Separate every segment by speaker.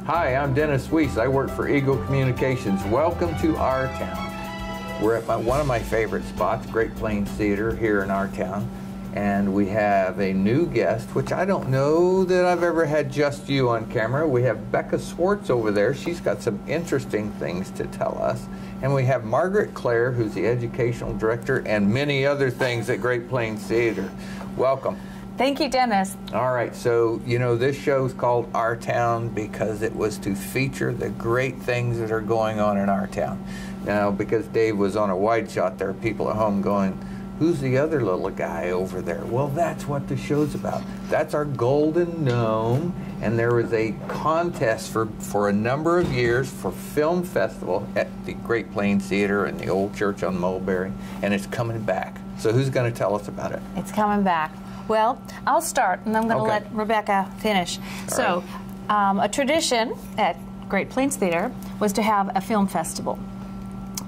Speaker 1: Hi, I'm Dennis Weiss. I work for Eagle Communications. Welcome to our town. We're at one of my favorite spots, Great Plains Theater here in our town. And we have a new guest, which I don't know that I've ever had just you on camera. We have Becca Swartz over there. She's got some interesting things to tell us. And we have Margaret Clare, who's the educational director, and many other things at Great Plains Theater. Welcome.
Speaker 2: Thank you, Dennis.
Speaker 1: All right, so you know this show's called Our Town because it was to feature the great things that are going on in our town. Now, because Dave was on a wide shot, there are people at home going, who's the other little guy over there? Well, that's what the show's about. That's our Golden Gnome, and there was a contest for a number of years for film festival at the Great Plains Theater and the old church on Mulberry, and it's coming back. So who's going to tell us about it?
Speaker 2: It's coming back. Well, I'll start, and I'm going to let Rebecca finish. So, a tradition at Great Plains Theater was to have a film festival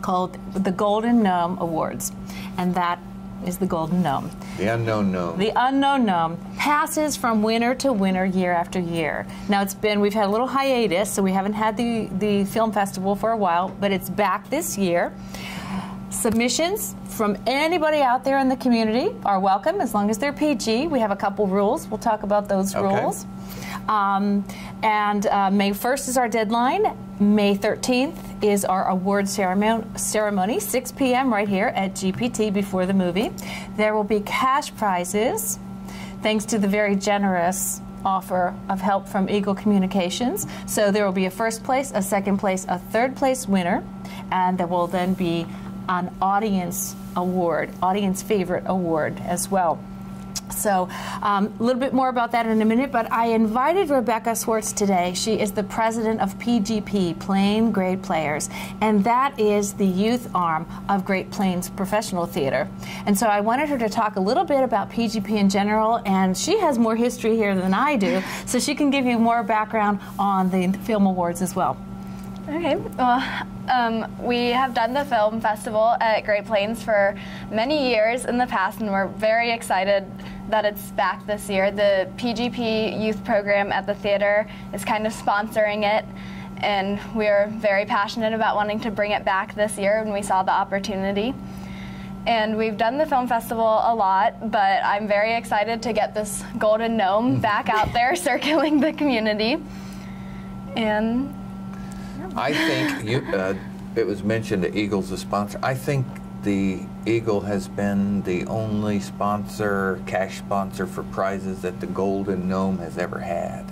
Speaker 2: called the Golden Gnome Awards, and that is the Golden Gnome.
Speaker 1: The unknown gnome.
Speaker 2: The unknown gnome passes from winter to winter, year after year. Now we've had a little hiatus, so we haven't had the film festival for a while, but it's back this year. Submissions from anybody out there in the community are welcome as long as they're PG. We have a couple rules. We'll talk about those rules. May 1st is our deadline. May 13th is our award ceremony, 6 p.m. right here at GPT before the movie. There will be cash prizes, thanks to the very generous offer of help from Eagle Communications. So there will be a first place, a second place, a third place winner, and there will then be an audience award, audience favorite award as well. So a little bit more about that in a minute, but I invited Rebecca Swartz today. She is the president of PGP, Plain Grade Players, and that is the youth arm of Great Plains Professional Theater. And so I wanted her to talk a little bit about PGP in general, and she has more history here than I do, so she can give you more background on the film awards as well.
Speaker 3: Okay, well, we have done the film festival at Great Plains for many years in the past, and we're very excited that it's back this year. The PGP youth program at the theater is kind of sponsoring it, and we're very passionate about wanting to bring it back this year when we saw the opportunity. And we've done the film festival a lot, but I'm very excited to get this Golden Gnome back out there circling the community. And
Speaker 1: I think it was mentioned that Eagle's a sponsor. I think the Eagle has been the only sponsor, cash sponsor for prizes that the Golden Gnome has ever had.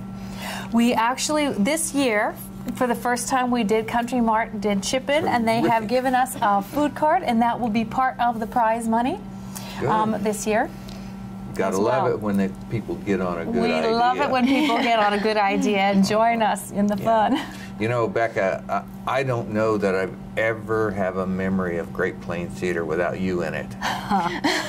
Speaker 2: We actually, this year, for the first time, we did Country Mart did chip in, and they have given us a food cart, and that will be part of the prize money this year.
Speaker 1: Gotta love it when people get on a good idea.
Speaker 2: We love it when people get on a good idea and join us in the fun.
Speaker 1: You know, Becca, I don't know that I've ever have a memory of Great Plains Theater without you in it.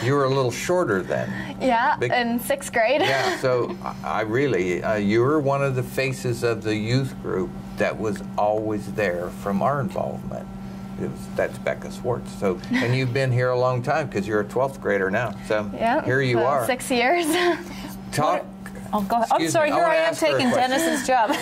Speaker 1: You were a little shorter then.
Speaker 3: Yeah, in 6th grade.
Speaker 1: Yeah, so I really, you were one of the faces of the youth group that was always there from our involvement. That's Becca Swartz. So, and you've been here a long time because you're a 12th grader now. So here you are.
Speaker 3: 6 years.
Speaker 1: Talk.
Speaker 2: Oh, go ahead. I'm sorry, here I am taking Dennis's job.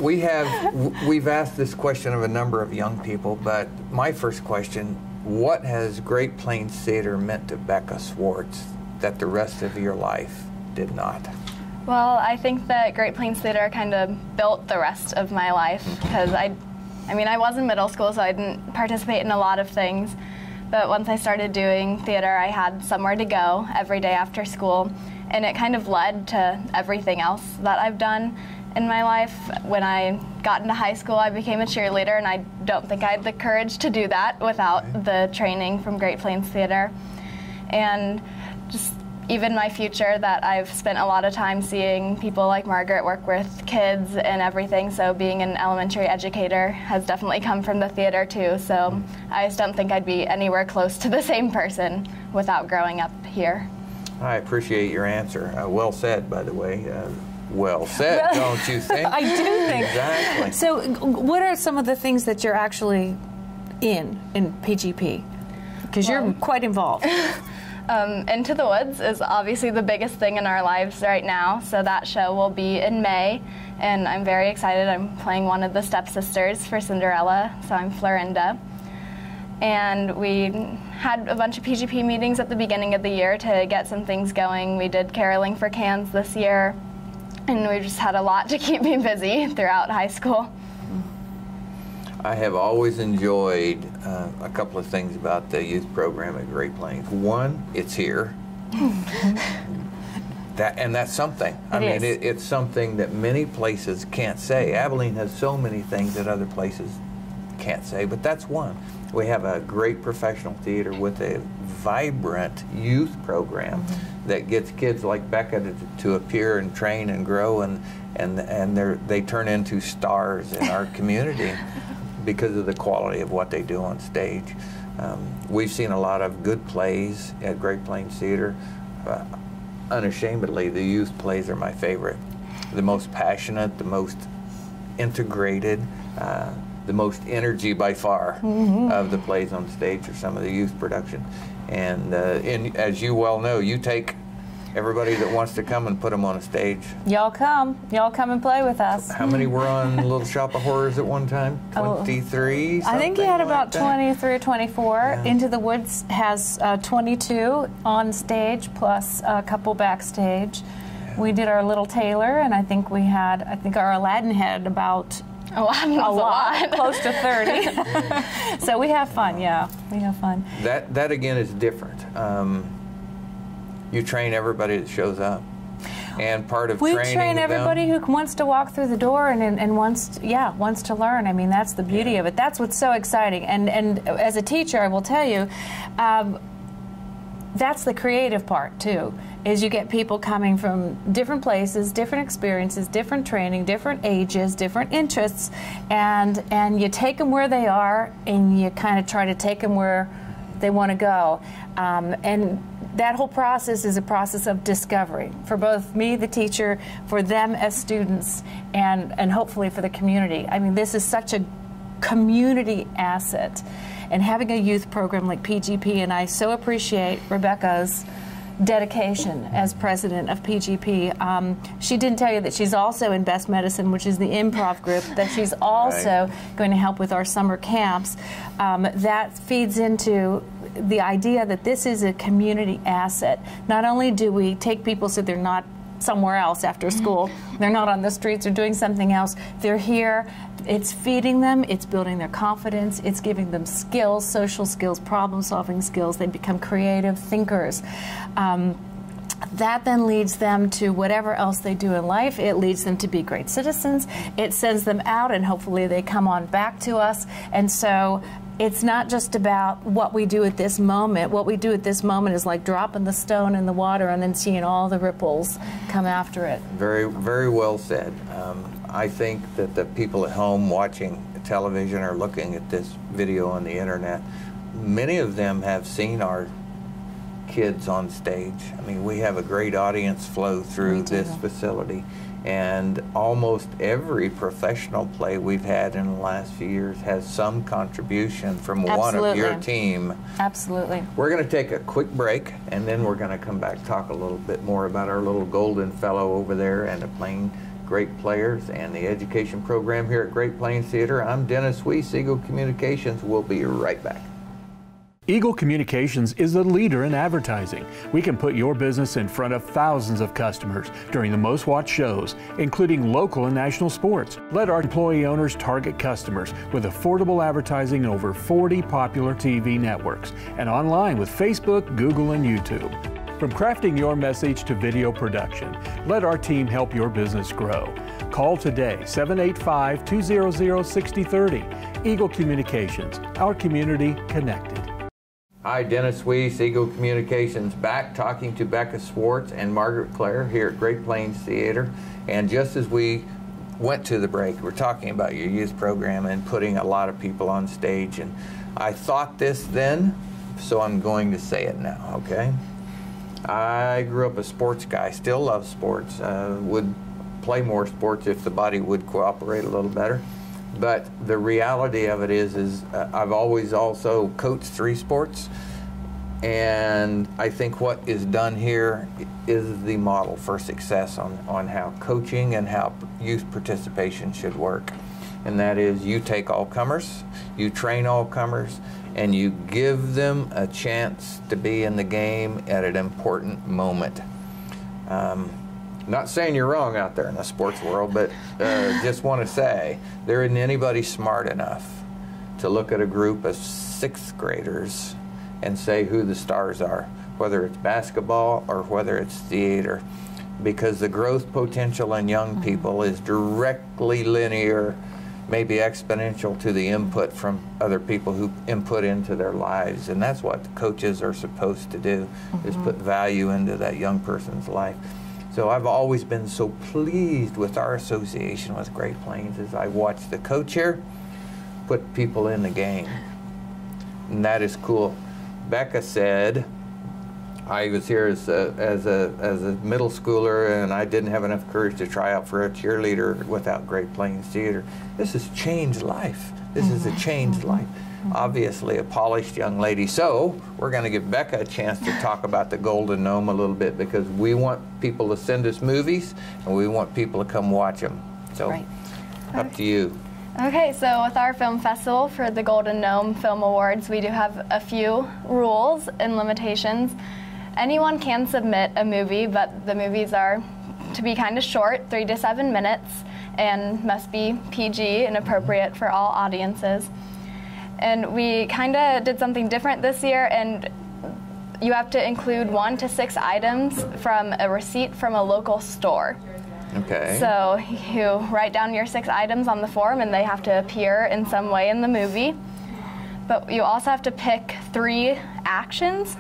Speaker 1: We've asked this question of a number of young people, but my first question, what has Great Plains Theater meant to Becca Swartz that the rest of your life did not?
Speaker 3: Well, I think that Great Plains Theater kind of built the rest of my life because I was in middle school, so I didn't participate in a lot of things. But once I started doing theater, I had somewhere to go every day after school. And it kind of led to everything else that I've done in my life. When I got into high school, I became a cheerleader, and I don't think I had the courage to do that without the training from Great Plains Theater. And just even my future, that I've spent a lot of time seeing people like Margaret work with kids and everything, so being an elementary educator has definitely come from the theater too, so I just don't think I'd be anywhere close to the same person without growing up here.
Speaker 1: I appreciate your answer. Well said, by the way. Well said, don't you think?
Speaker 2: I do think.
Speaker 1: Exactly.
Speaker 2: So what are some of the things that you're actually in PGP? Because you're quite involved.
Speaker 3: Into the Woods is obviously the biggest thing in our lives right now, so that show will be in May, and I'm very excited. I'm playing one of the stepsisters for Cinderella, so I'm Florinda. And we had a bunch of PGP meetings at the beginning of the year to get some things going. We did caroling for cans this year, and we just had a lot to keep me busy throughout high school.
Speaker 1: I have always enjoyed a couple of things about the youth program at Great Plains. One, it's here. That's something. It's something that many places can't say. Abilene has so many things that other places can't say, but that's one. We have a great professional theater with a vibrant youth program that gets kids like Becca to appear and train and grow, and they turn into stars in our community because of the quality of what they do on stage. We've seen a lot of good plays at Great Plains Theater. Unashamedly, the youth plays are my favorite. The most passionate, the most integrated, the most energy by far of the plays on stage are some of the youth production. And as you well know, you take everybody that wants to come and put them on a stage. Y'all come and play with us. How many were on Little Shop of Horrors at one time? 23?
Speaker 2: I think he had about 23 or 24. Yeah. Into the Woods has 22 on stage plus a couple backstage. Yeah. We did our Little Taylor, and I think our Aladdin had about a lot, close to 30. So we have fun, yeah. We have fun.
Speaker 1: That again is different. You train everybody that shows up, and part of training
Speaker 2: we train everybody who wants to walk through the door and wants to learn. I mean, that's the beauty of it. That's what's so exciting. And as a teacher, I will tell you, that's the creative part too. Is you get people coming from different places, different experiences, different training, different ages, different interests, and you take them where they are, and you kind of try to take them where they want to go, and that whole process is a process of discovery for both me, the teacher, for them as students, and hopefully for the community. I mean, this is such a community asset, and having a youth program like PGP, and I so appreciate Rebecca's dedication as president of PGP. She didn't tell you that she's also in Best Medicine, which is the improv group, that she's also going to help with our summer camps. That feeds into the idea that this is a community asset. Not only do we take people so they're not somewhere else after school, they're not on the streets or doing something else, they're here, it's feeding them, it's building their confidence, it's giving them skills, social skills, problem-solving skills, they become creative thinkers. That then leads them to whatever else they do in life. It leads them to be great citizens. It sends them out, and hopefully they come on back to us. And so it's not just about what we do at this moment. What we do at this moment is like dropping the stone in the water and then seeing all the ripples come after it.
Speaker 1: Very, very well said. I think that the people at home watching television or looking at this video on the internet, many of them have seen our kids on stage. I mean, we have a great audience flow through this facility, and almost every professional play we've had in the last few years has some contribution from one of your team.
Speaker 2: Absolutely.
Speaker 1: We're going to take a quick break, and then we're going to come back and talk a little bit more about our little golden fellow over there and the playing great players and the education program here at Great Plains Theater. I'm Dennis Weiss, Eagle Communications. We'll be right back.
Speaker 4: Eagle Communications is a leader in advertising. We can put your business in front of thousands of customers during the most watched shows, including local and national sports. Let our employee owners target customers with affordable advertising in over 40 popular TV networks and online with Facebook, Google, and YouTube. From crafting your message to video production, let our team help your business grow. Call today, 785-200-6030. Eagle Communications, our community connected.
Speaker 1: Hi, Dennis Weiss, Eagle Communications, back talking to Becca Swartz and Margaret Clare here at Great Plains Theater. And just as we went to the break, we're talking about your youth program and putting a lot of people on stage. And I thought this then, so I'm going to say it now, okay? I grew up a sports guy, still love sports, would play more sports if the body would cooperate a little better. But the reality of it is I've always also coached 3 sports. And I think what is done here is the model for success on how coaching and how youth participation should work. And that is, you take all comers, you train all comers, and you give them a chance to be in the game at an important moment. Not saying you're wrong out there in the sports world, but just want to say there isn't anybody smart enough to look at a group of 6th graders and say who the stars are, whether it's basketball or whether it's theater, because the growth potential in young people is directly linear, maybe exponential to the input from other people who input into their lives. And that's what the coaches are supposed to do, is put value into that young person's life. So I've always been so pleased with our association with Great Plains as I watch the coach here put people in the game. And that is cool. Becca said, I was here as a middle schooler, and I didn't have enough courage to try out for a cheerleader without Great Plains Theater. This has changed life. This is a changed life. Obviously a polished young lady. So we're going to give Becca a chance to talk about the Golden Gnome a little bit, because we want people to send us movies and we want people to come watch them. So up to you.
Speaker 3: Okay, so with our film festival for the Golden Gnome Film Awards, we do have a few rules and limitations. Anyone can submit a movie, but the movies are to be kind of short, 3 to 7 minutes, and must be PG and appropriate for all audiences. And we kind of did something different this year, and you have to include 1 to 6 items from a receipt from a local store.
Speaker 1: Okay.
Speaker 3: So you write down your 6 items on the form, and they have to appear in some way in the movie. But you also have to pick 3 actions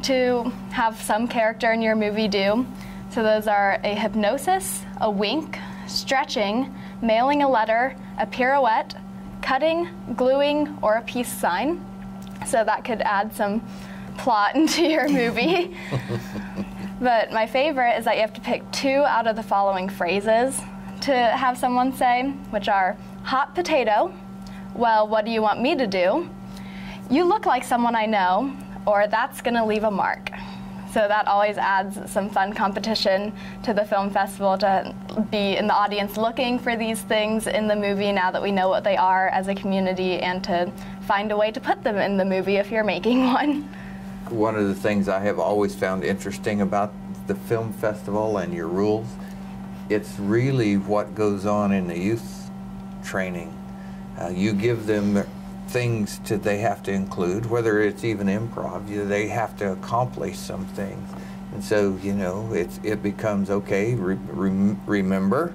Speaker 3: to have some character in your movie do. So those are a hypnosis, a wink, stretching, mailing a letter, a pirouette, cutting, gluing, or a peace sign. So that could add some plot into your movie. But my favorite is that you have to pick 2 out of the following phrases to have someone say, which are hot potato, well, what do you want me to do? You look like someone I know, or that's gonna leave a mark. So that always adds some fun competition to the film festival, to be in the audience looking for these things in the movie now that we know what they are as a community, and to find a way to put them in the movie if you're making one.
Speaker 1: One of the things I have always found interesting about the film festival and your rules, it's really what goes on in the youth training. You give them things they have to include, whether it's even improv. They have to accomplish some things. And so, you know, it becomes, okay, remember,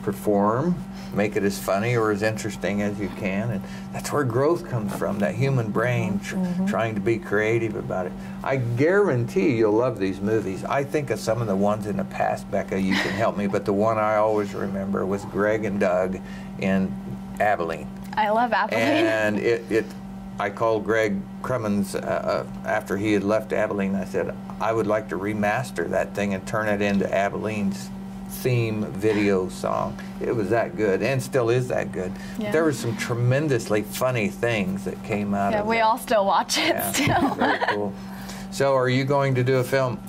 Speaker 1: perform, make it as funny or as interesting as you can. And that's where growth comes from, that human brain trying to be creative about it. I guarantee you'll love these movies. I think of some of the ones in the past, Becca, you can help me, but the one I always remember was Greg and Doug in Abilene.
Speaker 3: I love Abilene.
Speaker 1: And I called Greg Crummins after he had left Abilene. I said, I would like to remaster that thing and turn it into Abilene's theme video song. It was that good, and still is that good. Yeah. There were some tremendously funny things that came out of it.
Speaker 3: Yeah, we all still watch it still.
Speaker 1: Very cool. So are you going to do a film?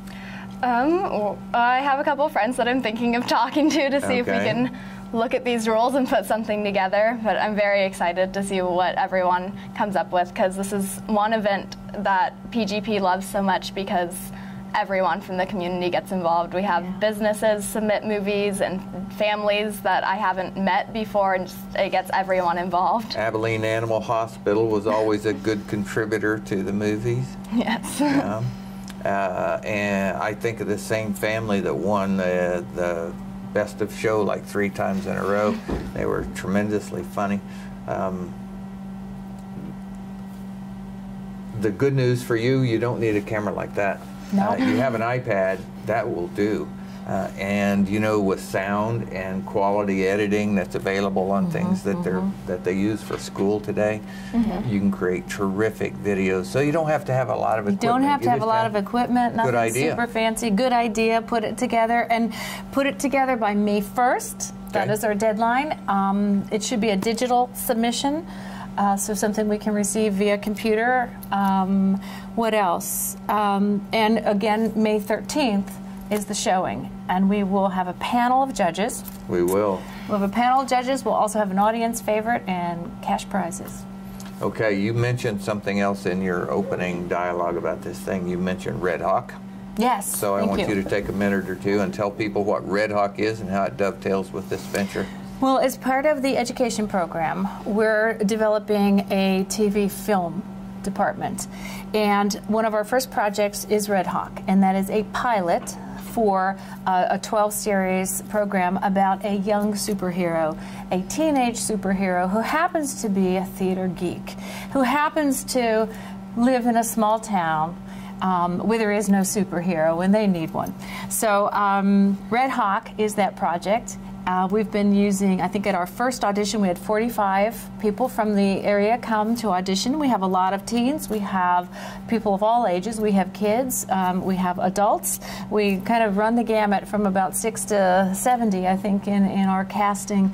Speaker 3: I have a couple of friends that I'm thinking of talking to see if we can look at these rules and put something together, but I'm very excited to see what everyone comes up with, because this is one event that PGP loves so much, because everyone from the community gets involved. We have businesses submit movies and families that I haven't met before, and it gets everyone involved.
Speaker 1: Abilene Animal Hospital was always a good contributor to the movies.
Speaker 3: Yes.
Speaker 1: And I think of the same family that won the Best of Show like 3 times in a row. They were tremendously funny. The good news for you, you don't need a camera like that.
Speaker 2: No.
Speaker 1: You have an iPad, that will do. And you know, with sound and quality editing that's available on things that they use for school today, you can create terrific videos. So you don't have to have a lot of equipment.
Speaker 2: You don't have to have a lot of equipment, nothing super fancy. Good idea, put it together, and put it together by May 1st. That is our deadline. It should be a digital submission. So something we can receive via computer. What else? And again, May 13th is the showing, and we will have a panel of judges.
Speaker 1: We will.
Speaker 2: We'll have a panel of judges. We'll also have an audience favorite and cash prizes.
Speaker 1: Okay, you mentioned something else in your opening dialogue about this thing. You mentioned Red Hawk.
Speaker 2: Yes.
Speaker 1: So I want you to take a minute or two and tell people what Red Hawk is and how it dovetails with this venture.
Speaker 2: Well, as part of the education program, we're developing a TV film department. And one of our first projects is Red Hawk, and that is a pilot for a 12-series program about a young superhero, a teenage superhero who happens to be a theater geek, who happens to live in a small town where there is no superhero and they need one. So Red Hawk is that project. We've been using, I think at our first audition we had 45 people from the area come to audition. We have a lot of teens, we have people of all ages, we have kids, we have adults. We kind of run the gamut from about 6 to 70, I think, in our casting.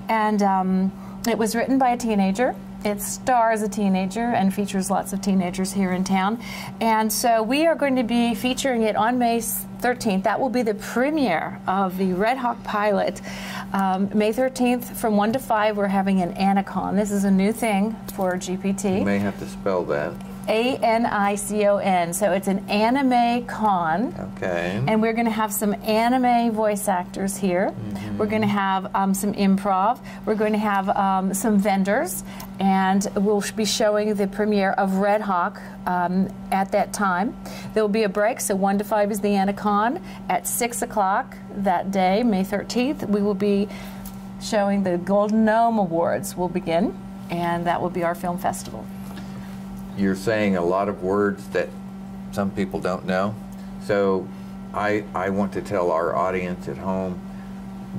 Speaker 2: And it was written by a teenager. It stars a teenager and features lots of teenagers here in town. And so we are going to be featuring it on May 13th. That will be the premiere of the Red Hawk pilot. May 13th from 1 to 5, we're having an Anicon. This is a new thing for GPT.
Speaker 1: You may have to spell that.
Speaker 2: A-N-I-C-O-N. So it's an anime con.
Speaker 1: Okay.
Speaker 2: And we're going to have some anime voice actors here. Mm-hmm. We're going to have some improv. We're going to have some vendors. And we'll be showing the premiere of Red Hawk at that time. There will be a break, so 1 to 5 is the Anicon. At 6 o'clock that day, May 13th, we will be showing the Golden Gnome Awards will begin. And that will be our film festival.
Speaker 1: You're saying a lot of words that some people don't know. So I want to tell our audience at home,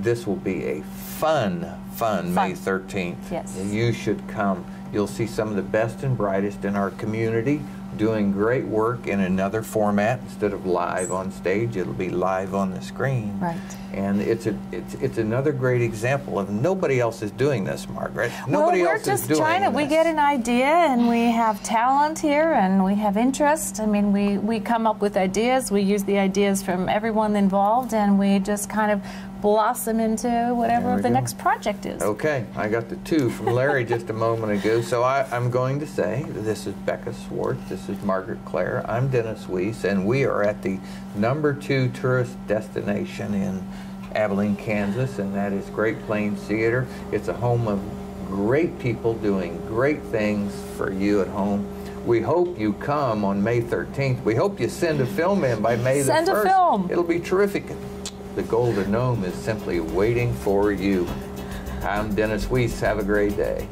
Speaker 1: this will be a fun May 13th.
Speaker 2: Yes.
Speaker 1: You should come. You'll see some of the best and brightest in our community doing great work in another format. Instead of live on stage, it'll be live on the screen.
Speaker 2: Right.
Speaker 1: And it's another great example of nobody else is doing this, Margaret. Nobody
Speaker 2: well,
Speaker 1: else is doing this.
Speaker 2: We're just trying to, we get an idea and we have talent here and we have interest. I mean, we come up with ideas, we use the ideas from everyone involved, and we just kind of blossom into whatever the next project is.
Speaker 1: Okay, I got the 2 from Larry just a moment ago. So I'm going to say, this is Becca Swartz, this is Margaret Clare, I'm Dennis Weiss, and we are at the #2 tourist destination in Abilene, Kansas, and that is Great Plains Theater. It's a home of great people doing great things for you at home. We hope you come on May 13th. We hope you send a film in by May the 1st.
Speaker 2: Send a film.
Speaker 1: It'll be terrific. The Golden Gnome is simply waiting for you. I'm Dennis Weiss. Have a great day.